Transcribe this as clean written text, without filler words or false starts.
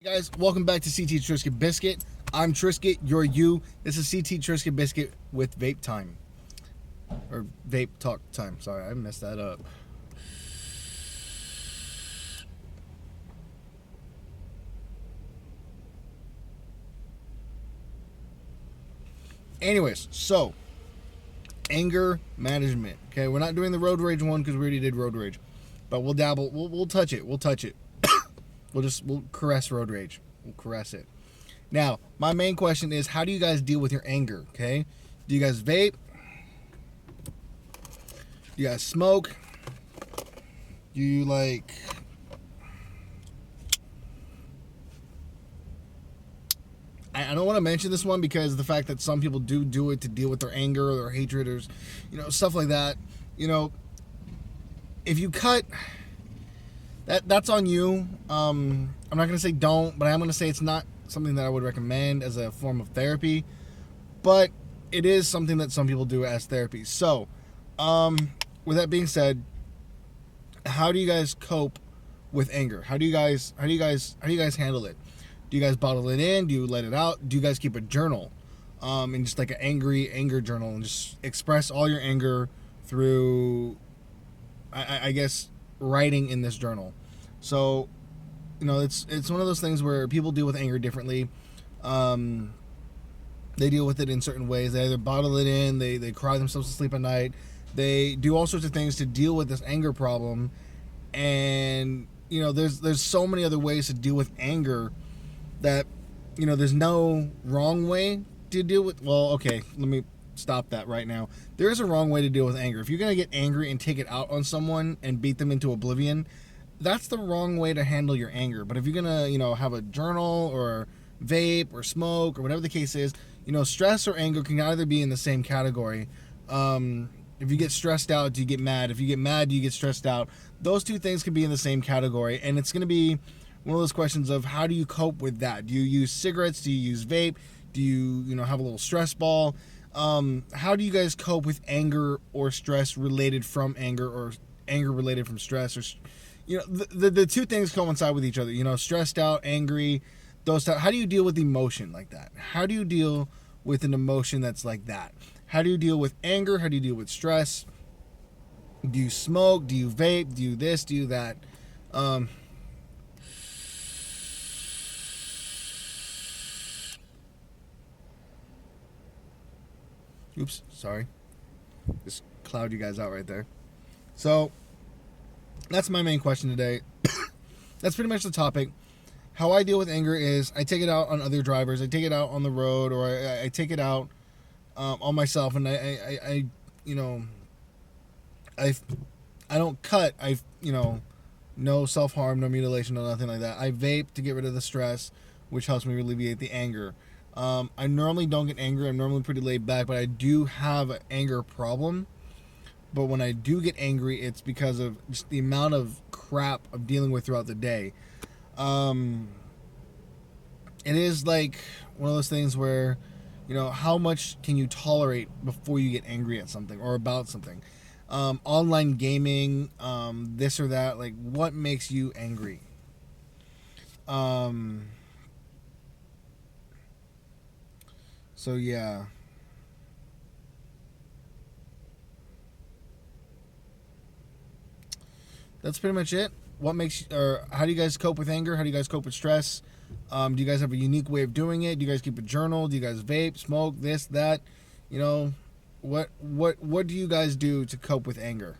Hey guys, welcome back to CT Trisket Biscuit. I'm Trisket, you're you. This is CT Trisket Biscuit with Vape Time. Or Vape Talk Time. Sorry, I messed that up. Anyways, so anger management. Okay, we're not doing the road rage one because we already did road rage, but we'll dabble. We'll touch it. We'll touch it. We'll caress road rage. We'll caress it. Now, my main question is, how do you guys deal with your anger? Okay, do you guys vape? Do you guys smoke? Do you like? I don't want to mention this one because of the fact that some people do it to deal with their anger or their hatred or, stuff like that. If you cut, that's on you. I'm not gonna say don't, but I'm gonna say it's not something that I would recommend as a form of therapy. But it is something that some people do as therapy. So, with that being said, how do you guys cope with anger? How do you guys handle it? Do you guys bottle it in? Do you let it out? Do you guys keep a journal, and just like an anger journal, and just express all your anger through, I guess, writing in this journal? So, it's one of those things where people deal with anger differently. They deal with it in certain ways. They either bottle it in, they cry themselves to sleep at night. They do all sorts of things to deal with this anger problem, and there's so many other ways to deal with anger that there's no wrong way to deal with. Well, okay, let me stop that right now. There is a wrong way to deal with anger. If you're gonna get angry and take it out on someone and beat them into oblivion, that's the wrong way to handle your anger. But if you're gonna have a journal or vape or smoke or whatever the case is, stress or anger can either be in the same category. If you get stressed out, do you get mad? If you get mad, do you get stressed out? Those two things can be in the same category, and it's going to be one of those questions of, how do you cope with that? Do you use cigarettes? Do you use vape? Do you have a little stress ball? How do you guys cope with anger or stress related from anger, or anger related from stress? Or the two things coincide with each other. Stressed out, angry, those type. How do you deal with emotion like that? How do you deal with an emotion that's like that? How do you deal with anger? How do you deal with stress? Do you smoke? Do you vape? Do you this? Do you that? Oops, sorry. Just cloud you guys out right there. So, that's my main question today. That's pretty much the topic. How I deal with anger is I take it out on other drivers. I take it out on the road, or I take it out on myself, and I don't cut. No self-harm, no mutilation, no nothing like that. I vape to get rid of the stress, which helps me alleviate the anger. I normally don't get angry. I'm normally pretty laid back, but I do have an anger problem. But when I do get angry, it's because of just the amount of crap I'm dealing with throughout the day. It is like one of those things where, how much can you tolerate before you get angry at something or about something? Online gaming, this or that, like, what makes you angry? So yeah. That's pretty much it. What makes, or how do you guys cope with anger? How do you guys cope with stress? Do you guys have a unique way of doing it? Do you guys keep a journal? Do you guys vape, smoke, this, that? What do you guys do to cope with anger?